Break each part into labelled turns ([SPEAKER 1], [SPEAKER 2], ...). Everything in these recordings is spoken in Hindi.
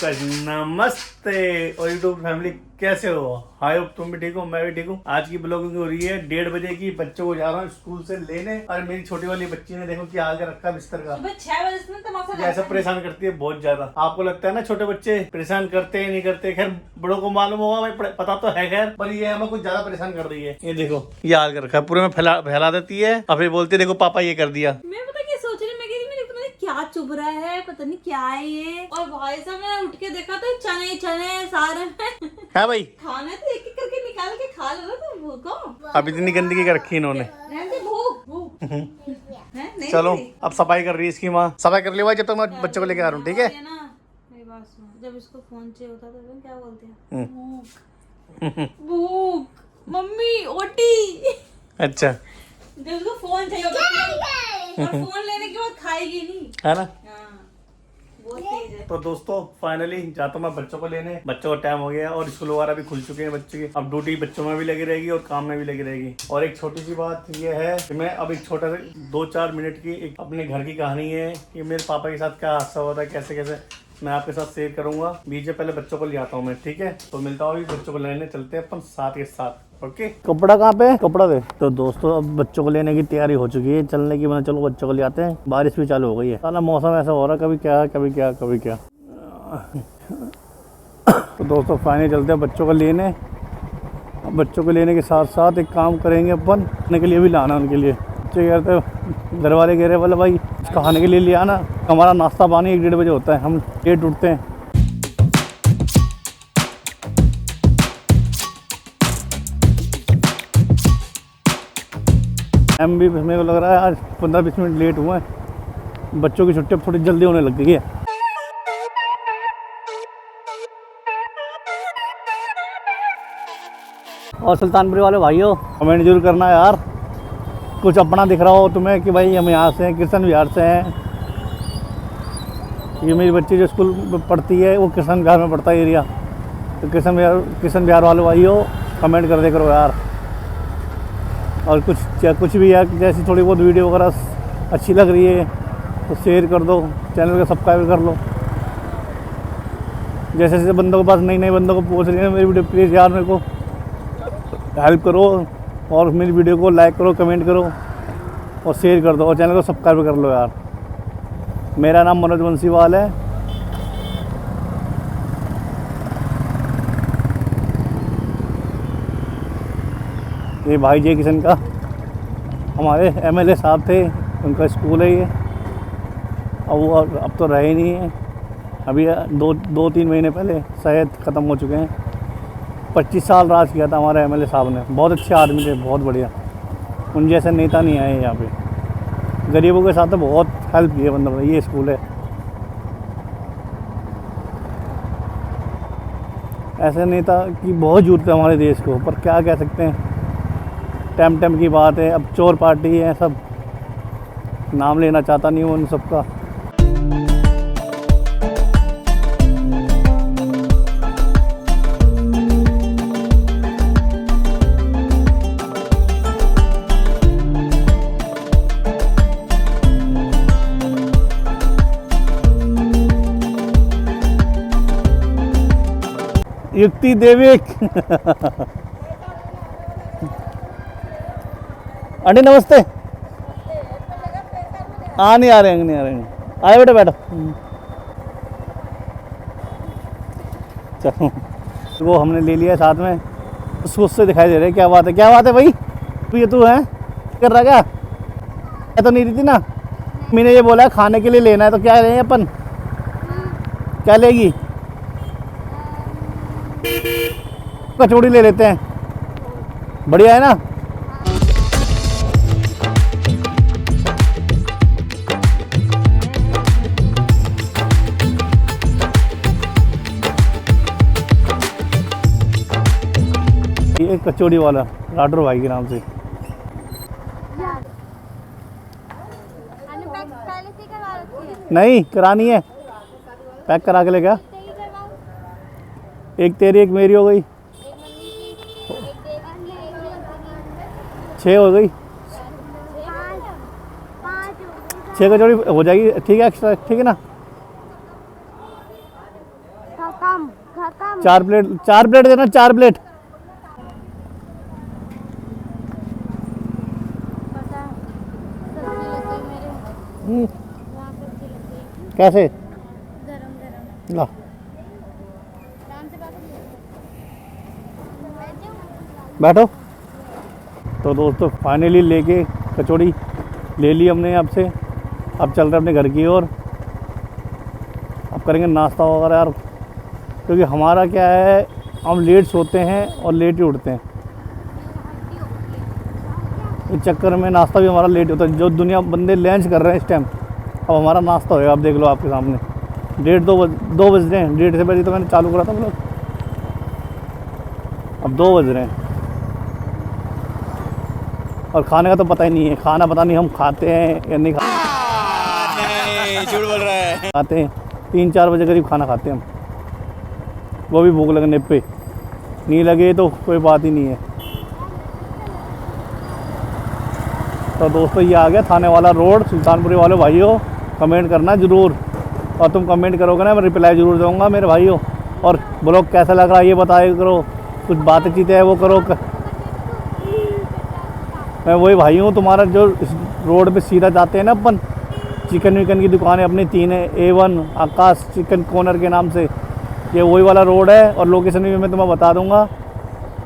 [SPEAKER 1] गाइस, नमस्ते और यूट्यूब फैमिली, कैसे हो? हाय होप तुम भी ठीक हो, मैं भी ठीक हूँ। आज की ब्लॉगिंग हो रही है 1:30 बजे की। बच्चों को जा रहा हूँ स्कूल से लेने और मेरी छोटी वाली बच्ची ने देखो क्या हाल कर रखा है बिस्तर का।
[SPEAKER 2] 6 बजे से तमाशा
[SPEAKER 1] ऐसा परेशान करती है बहुत ज्यादा। आपको लगता है ना छोटे बच्चे परेशान करते हैं नहीं करते, खैर बड़ों को मालूम होगा, भाई पता तो है खैर, पर ये हमें कुछ ज्यादा परेशान कर रही है। ये देखो ये हाल कर रखा है, पूरे में फैला देती है और फिर बोलती है देखो पापा ये कर दिया।
[SPEAKER 2] मैं पता क्या सोच रही, मैं कह रही मेरे पता नहीं क्या चुभ रहा है, पता नहीं क्या है ये। और भाई साहब मैंने उठ के देखा तो चने सारे में
[SPEAKER 1] है भाई,
[SPEAKER 2] खाना तो एक एक करके निकाल के खा लो तुम। भूखो
[SPEAKER 1] अब इतनी गंदगी कर रखी इन्होंने।
[SPEAKER 2] भूख है नहीं।
[SPEAKER 1] चलो अब सफाई कर रही है इसकी माँ। सफाई कर ली भाई, जब तक मैं बच्चे को लेके आ रहा हूँ, ठीक है?
[SPEAKER 2] मेरी बात सुनो, जब इसको फोन चाहिए होता तो क्या बोलते हैं? भूख मम्मी ओटी।
[SPEAKER 1] अच्छा,
[SPEAKER 2] जब उसको फोन चाहिए होता और फोन लेने के बाद खाएगी नहीं,
[SPEAKER 1] है ना?
[SPEAKER 2] बहुत तेज है।
[SPEAKER 1] तो दोस्तों फाइनली जाता हूँ मैं बच्चों को लेने। बच्चों का टाइम हो गया और स्कूल वगैरह भी खुल चुके हैं बच्चों की। अब ड्यूटी बच्चों में भी लगी रहेगी और काम में भी लगी रहेगी। और एक छोटी सी बात ये है कि मैं अब एक छोटा सा 2-4 मिनट की एक अपने घर की कहानी है कि मेरे पापा के साथ क्या हादसा हुआ था, कैसे कैसे मैं आपके साथ शेयर करूंगा। बीच पहले बच्चों को ले आता हूँ मैं, ठीक है? तो मिलता हूँ, बच्चों को लेने चलते हैं अपन साथ के साथ। ओके, कपड़ा कहाँ पे है? कपड़ा दे। तो दोस्तों अब बच्चों को लेने की तैयारी हो चुकी है, चलने की। मैं चलो बच्चों को ले आते हैं। बारिश भी चालू हो गई है, साला मौसम ऐसा हो रहा है, कभी क्या कभी क्या कभी क्या। तो दोस्तों फाइनली चलते हैं बच्चों को लेने। अब बच्चों को लेने के साथ साथ एक काम करेंगे अपन, खाने के लिए भी लाना उनके लिए। बच्चे कहते घर वाले कह रहे बोले भाई खाने के लिए ले आना। हमारा नाश्ता पानी 1-1:30 बजे होता है, हम लेट उठते हैं। भी मेरे को लग रहा है आज 15-20 मिनट लेट हुए हैं। बच्चों की छुट्टी अब थोड़ी जल्दी होने लग गई है। और सुल्तानपुरी वाले भाइयों कमेंट जरूर करना यार, कुछ अपना दिख रहा हो तुम्हें कि भाई हम यहाँ से हैं, कृष्ण विहार से हैं। ये मेरी बच्ची जो स्कूल में पढ़ती है वो कृष्ण विहार में पढ़ता है एरिया। तो कृष्ण विहार वाले भाइयों कमेंट कर दे करो यार। और कुछ भी यार, जैसी थोड़ी बहुत वीडियो वगैरह अच्छी लग रही है तो शेयर कर दो, चैनल को सब्सक्राइब कर लो। जैसे जैसे बंदों के पास नई बंदों को पहुँच रही है मेरी वीडियो, प्लीज़ यार मेरे को हेल्प करो और मेरी वीडियो को लाइक करो, कमेंट करो और शेयर कर दो और चैनल को सब्सक्राइब कर लो यार। मेरा नाम मनोज बंसीवाल है। ये भाई जय किशन का हमारे MLA साहब थे, उनका स्कूल है ये। अब तो रहे नहीं है, अभी 2-3 महीने पहले शायद ख़त्म हो चुके हैं। 25 साल राज किया था हमारे MLA साहब ने। बहुत अच्छे आदमी थे, बहुत बढ़िया। उन जैसे नेता नहीं आए यहाँ पे। गरीबों के साथ तो बहुत हेल्प की है बंदों ने। ये स्कूल है, ऐसे नेता की बहुत जरूरत है हमारे देश को, पर क्या कह सकते हैं, टाइम की बात है। अब चोर पार्टी है सब, नाम लेना चाहता नहीं हूँ उन सबका। युक्ति देविक आंटी नमस्ते। हाँ नहीं आ रहे हैं। आए बेटा बैठो। चलो वो हमने ले लिया साथ में, उसको उससे दिखाई दे रहा है। क्या बात है भाई, ये तू है कर रहा क्या? तो नहीं रही थी ना, मैंने ये बोला खाने के लिए लेना है तो क्या लेंगे अपन? क्या लेगी? कचौड़ी ले लेते हैं, बढ़िया है ना? ये कचौड़ी वाला राठौर भाई के नाम से। नहीं करानी है, पैक करा के ले गया। एक तेरी एक मेरी हो गई, 6 हो गई। 6 कचौड़ी हो जाएगी, ठीक है एक्स्ट्रा, ठीक है ना? 4 प्लेट देना, 4 प्लेट।
[SPEAKER 2] पता सब्जी लग गई मेरे वहाँ, सब्जी लग गई
[SPEAKER 1] कैसे?
[SPEAKER 2] गरम गरम।
[SPEAKER 1] ला
[SPEAKER 2] आराम से
[SPEAKER 1] बैठो। तो दोस्तों फाइनली लेके कचौड़ी ले ली हमने आपसे। अब चल रहे अपने घर की ओर। अब करेंगे नाश्ता वगैरह यार, क्योंकि हमारा क्या है, हम लेट सोते हैं और लेट ही उठते हैं। इस चक्कर में नाश्ता भी हमारा लेट होता है। जो दुनिया बंदे लंच कर रहे हैं इस टाइम, अब हमारा नाश्ता होएगा। आप देख लो आपके सामने 2 बज रहे हैं। 1:30 से पहले तो मैंने चालू करा था हम लोग, अब 2 बज रहे हैं और खाने का तो पता ही नहीं है। खाना पता नहीं हम खाते हैं या नहीं खाते।
[SPEAKER 3] नहीं, झूठ बोल रहा है।
[SPEAKER 1] खाते हैं 3-4 बजे करीब खाना खाते हैं हम, वो भी भूख लगने पे। नहीं लगे तो कोई बात ही नहीं है। तो दोस्तों ये आ गया थाने वाला रोड। सुल्तानपुरी वाले भाइयों कमेंट करना ज़रूर, और तुम कमेंट करोगे ना मैं रिप्लाई ज़रूर दूँगा मेरे भाइयों। और ब्लॉग कैसा लग रहा है ये बताया करो, कुछ बातचीत है वो करो। मैं वही भाई हूँ तुम्हारा, जो इस रोड पे सीधा जाते हैं ना अपन, चिकन विकन की दुकानें अपनी 3 है। A1 आकाश चिकन कॉर्नर के नाम से, ये वही वाला रोड है। और लोकेशन भी मैं तुम्हें बता दूंगा।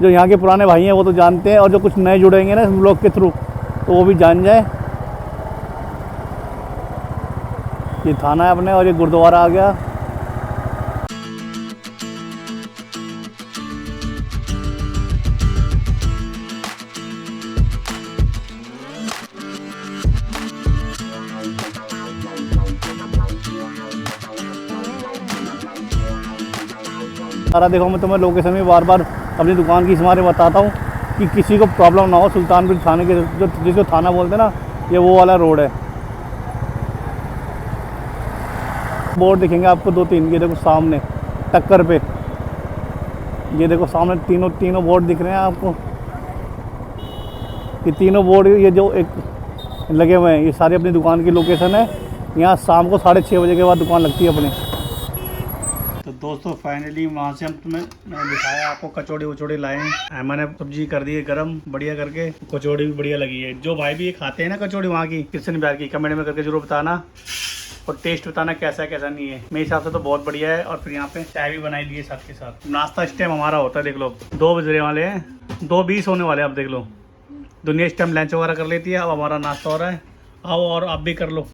[SPEAKER 1] जो यहाँ के पुराने भाई हैं वो तो जानते हैं, और जो कुछ नए जुड़ेंगे ना इस ब्लॉग के थ्रू तो वो भी जान जाए। ये थाना है अपने, और ये गुरुद्वारा आ गया। सारा देखो, मैं तुम्हें लोकेशन में बार बार अपनी दुकान की बारे बताता हूँ कि किसी को प्रॉब्लम ना हो। सुल्तानपुर थाने के जो जिसको थाना बोलते हैं ना, ये वो वाला रोड है। बोर्ड दिखेंगे आपको 2-3, ये देखो सामने टक्कर पे, ये देखो सामने तीनों बोर्ड दिख रहे हैं आपको। ये तीनों बोर्ड ये जो एक लगे हुए हैं, ये सारी अपनी दुकान की लोकेशन है। यहाँ शाम को 6:30 बजे के बाद दुकान लगती है अपनी। तो दोस्तों फाइनली वहाँ से हम मैंने दिखाया आपको, कचौड़ी वचौड़ी लाए हैं। मैंने सब्जी कर दी है गरम बढ़िया करके, कचौड़ी भी बढ़िया लगी है। जो भाई भी ये खाते हैं ना कचौड़ी वहाँ की, कृष्ण बिहार की, कमेंट में करके जरूर बताना और टेस्ट बताना कैसा है कैसा नहीं है। मेरे हिसाब से तो बहुत बढ़िया है। और फिर यहाँ पे चाय भी बनाई ली है साथ के साथ। नाश्ता इस टाइम हमारा होता है, देख लो 2 बजने वाले हैं, 2:20 होने वाले हैं। अब देख लो दुनिया इस टाइम लंच वगैरह कर लेती है, अब हमारा नाश्ता हो रहा है। आओ और आप भी कर लो।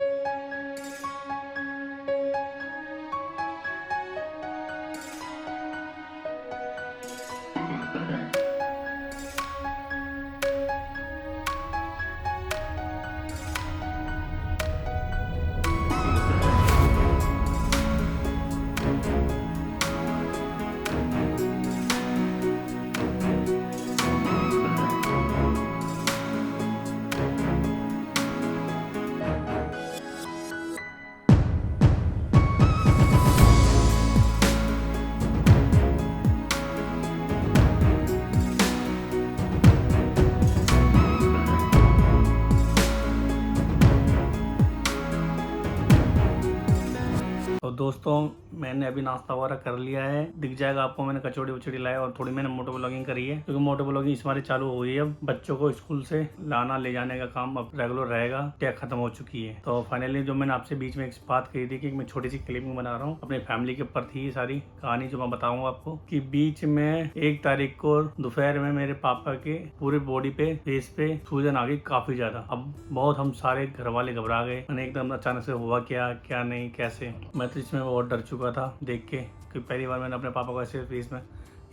[SPEAKER 1] तो दोस्तों मैंने अभी नाश्ता वगैरह कर लिया है, दिख जाएगा आपको। मैंने कचौड़ी वचौड़ी लाया और थोड़ी मैंने मोटो ब्लॉगिंग करी है, क्योंकि मोटो ब्लॉगिंग इस बार चालू हो गई है। अब बच्चों को स्कूल से लाना ले जाने का काम अब रेगुलर रहेगा, टैग खत्म हो चुकी है। तो फाइनली जो मैंने आपसे बीच में एक बात कही थी कि मैं छोटी सी क्लिपिंग बना रहा हूँ अपनी फैमिली के ऊपर थी, सारी कहानी जो मैं बताऊंगा आपको। कि बीच में 1 तारीख को दोपहर में मेरे पापा के पूरे बॉडी पे, फेस पे सूजन आ गई काफी ज्यादा। अब बहुत हम सारे घर वाले घबरा गए, मैंने एकदम अचानक से हुआ क्या नहीं कैसे। मैं तो इसमें बहुत डर चुका था देख के, कि पहली बार मैंने अपने पापा को ऐसे फेस में,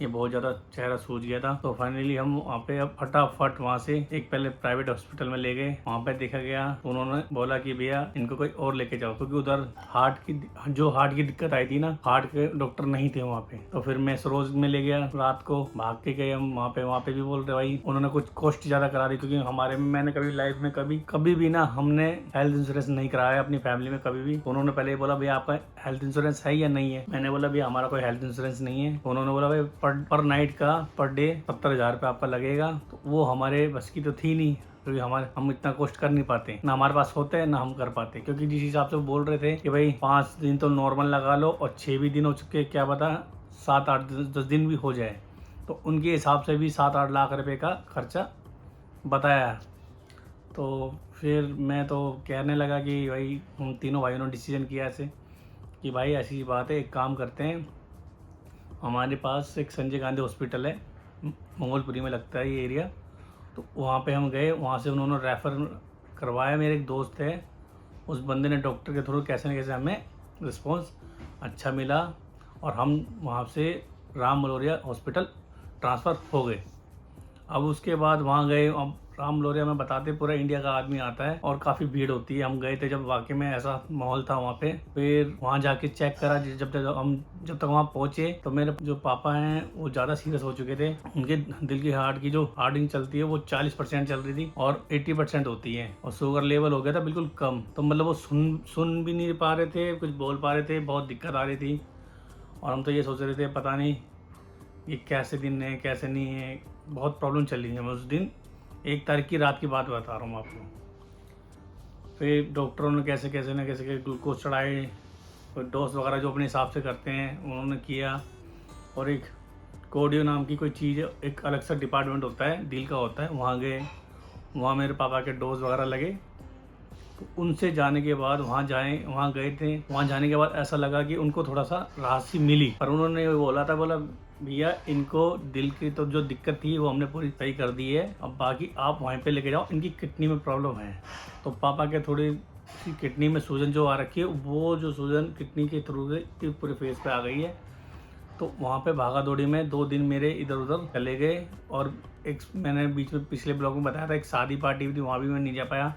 [SPEAKER 1] ये बहुत ज़्यादा चेहरा सूज गया था। तो फाइनली हम वहाँ पे अब फटाफट वहाँ से एक पहले प्राइवेट हॉस्पिटल में ले गए। वहाँ पे देखा गया, उन्होंने बोला कि भैया इनको कोई और लेके जाओ, क्योंकि उधर हार्ट की दिक्कत आई थी ना, हार्ट के डॉक्टर नहीं थे वहाँ पे। तो फिर मैं सरोज में ले गया, रात को भाग के गए हम वहाँ पे भी बोल रहे भाई उन्होंने कुछ कॉस्ट ज़्यादा करा दी, क्योंकि हमारे में मैंने कभी लाइफ में कभी भी ना हमने हेल्थ इंश्योरेंस नहीं कराया अपनी फैमिली में कभी भी। उन्होंने पहले बोला भैया आपका हेल्थ इंश्योरेंस है या नहीं है। मैंने बोला भैया हमारा कोई हेल्थ इंश्योरेंस नहीं है। उन्होंने बोला भाई पर नाइट का पर डे 70,000 रुपये आपका लगेगा। तो वो हमारे बस की तो थी नहीं, क्योंकि हम इतना कॉस्ट कर नहीं पाते, ना हमारे पास होते हैं ना हम कर पाते। क्योंकि जिस हिसाब से वो बोल रहे थे कि भाई 5 दिन तो नॉर्मल लगा लो और 6 भी दिन हो चुके, क्या पता 7-8 10 दिन भी हो जाए, तो उनके हिसाब से भी 7-8 लाख रुपए का खर्चा बताया। तो फिर मैं तो कहने लगा कि भाई हम तीनों भाइयों ने डिसीजन किया ऐसे कि भाई ऐसी बात है, एक काम करते हैं, हमारे पास एक संजय गांधी हॉस्पिटल है, मंगोलपुरी में लगता है ये एरिया, तो वहाँ पे हम गए, वहाँ से उन्होंने रेफ़र करवाया। मेरे एक दोस्त है, उस बंदे ने डॉक्टर के थ्रू कैसे न कैसे हमें रिस्पॉन्स अच्छा मिला और हम वहाँ से राम मनोहरिया हॉस्पिटल ट्रांसफ़र हो गए। अब उसके बाद वहाँ गए, अब राम मनोहरिया में बताते पूरा इंडिया का आदमी आता है और काफ़ी भीड़ होती है। हम गए थे जब वाकई में ऐसा माहौल था वहाँ पे। फिर वहाँ जाके चेक करा, जब तक वहाँ पहुँचे तो मेरे जो पापा हैं वो ज़्यादा सीरियस हो चुके थे। उनके दिल की हार्ट की जो हार्टिंग चलती है वो 40% चल रही थी और 80% होती है, और शुगर लेवल हो गया था बिल्कुल कम। तो मतलब वो सुन भी नहीं पा रहे थे, कुछ बोल पा रहे थे, बहुत दिक्कत आ रही थी। और हम तो ये सोच रहे थे पता नहीं ये कैसे दिन है कैसे नहीं है, बहुत प्रॉब्लम चली है। मैं उस दिन 1 तारीख की रात की बात बता रहा हूँ आपको। फिर डॉक्टरों ने कैसे ग्लूकोज चढ़ाए, कोई डोज वगैरह जो अपने हिसाब से करते हैं उन्होंने किया। और एक कोडियो नाम की कोई चीज़, एक अलग सा डिपार्टमेंट होता है, दिल का होता है, वहाँ गए, वहाँ मेरे पापा के डोज वगैरह लगे। तो उनसे जाने के बाद वहाँ गए थे, वहाँ जाने के बाद ऐसा लगा कि उनको थोड़ा सा राहत सी मिली। पर उन्होंने बोला भैया इनको दिल की तो जो दिक्कत थी वो हमने पूरी सही कर दी है, अब बाकी आप वहीं पे लेके जाओ, इनकी किडनी में प्रॉब्लम है। तो पापा के थोड़ी सी किडनी में सूजन जो आ रखी है, वो जो सूजन किडनी के थ्रू से पूरे फेस पे आ गई है। तो वहाँ पे भागा दौड़ी में 2 दिन मेरे इधर उधर चले गए। और एक मैंने बीच में पिछले ब्लॉग में बताया था, एक शादी पार्टी थी, वहाँ भी मैं नहीं जा पाया,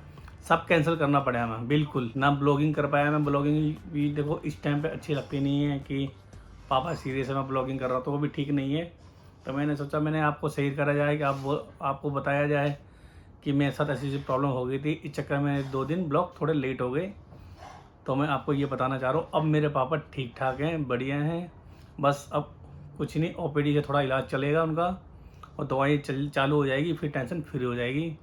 [SPEAKER 1] सब कैंसिल करना पड़ा मैं, बिल्कुल ना ब्लॉगिंग कर पाया मैं। ब्लॉगिंग भी देखो इस टाइम पे अच्छी लगती नहीं है कि पापा सीरियस है मैं ब्लॉगिंग कर रहा हूँ, तो वो भी ठीक नहीं है। तो मैंने सोचा मैंने आपको शेयर करा जाए कि आपको बताया जाए कि मेरे साथ ऐसी प्रॉब्लम हो गई थी। इस चक्कर में 2 दिन ब्लॉग थोड़े लेट हो गए। तो मैं आपको ये बताना चाह रहा हूँ, अब मेरे पापा ठीक ठाक हैं, बढ़िया हैं। बस अब कुछ नहीं, OPD से थोड़ा इलाज चलेगा उनका और दवाई चालू हो जाएगी, फिर टेंशन फ्री हो जाएगी।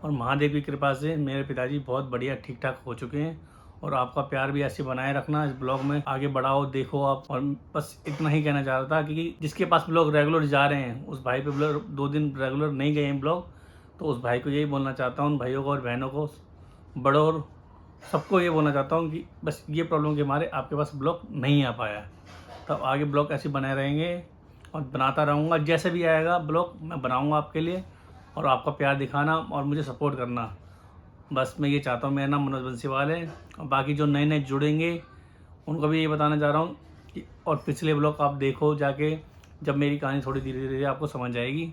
[SPEAKER 1] और महादेव की कृपा से मेरे पिताजी बहुत बढ़िया ठीक ठाक हो चुके हैं। और आपका प्यार भी ऐसे बनाए रखना, इस ब्लॉग में आगे बढ़ाओ, देखो आप। और बस इतना ही कहना चाह रहा था कि जिसके पास ब्लॉग रेगुलर जा रहे हैं, उस भाई पे ब्लॉग 2 दिन रेगुलर नहीं गए हैं ब्लॉग, तो उस भाई को यही बोलना चाहता हूँ, उन भाइयों को और बहनों को, बड़ों और सबको ये बोलना चाहता हूँ कि बस ये प्रॉब्लम के हमारे आपके पास ब्लॉग नहीं आ पाया। तब आगे ब्लॉग ऐसे बने रहेंगे और बनाता रहूँगा, जैसे भी आएगा ब्लॉग मैं बनाऊँगा आपके लिए। और आपका प्यार दिखाना और मुझे सपोर्ट करना, बस मैं ये चाहता हूँ। मेरा नाम मनोज बंसीवाल है। और बाकी जो नए जुड़ेंगे उनको भी ये बताना चाह रहा हूँ कि और पिछले ब्लॉग आप देखो जाके, जब मेरी कहानी थोड़ी धीरे धीरे आपको समझ आएगी।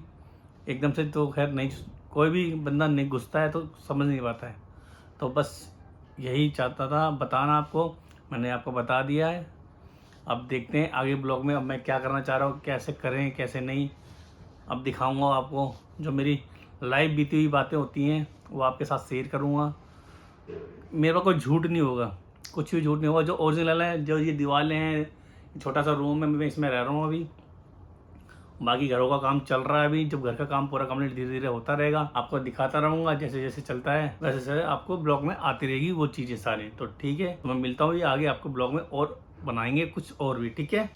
[SPEAKER 1] एकदम से तो खैर नहीं, कोई भी बंदा नहीं घुसता है तो समझ नहीं पाता है। तो बस यही चाहता था बताना आपको, मैंने आपको बता दिया है। अब देखते हैं आगे ब्लॉग में अब मैं क्या करना चाह रहा हूँ, कैसे करें कैसे नहीं, अब दिखाऊंगा आपको। जो मेरी लाइव बीती हुई बातें होती हैं वो आपके साथ शेयर करूँगा। मेरे पास कोई झूठ नहीं होगा, कुछ भी झूठ नहीं होगा। जो ओरिजिनल है, जो ये दीवारें हैं, छोटा सा रूम है, मैं इसमें रह रहा हूँ अभी। बाकी घरों का काम चल रहा है अभी, जब घर का काम पूरा कंप्लीट धीरे धीरे होता रहेगा आपको दिखाता रहूँगा। जैसे जैसे चलता है वैसे वैसे आपको ब्लॉग में आती रहेगी वो चीज़ें सारी। तो ठीक है, तो मैं मिलता हूँ, ये आगे आपको ब्लॉग में और बनाएंगे कुछ और भी, ठीक है।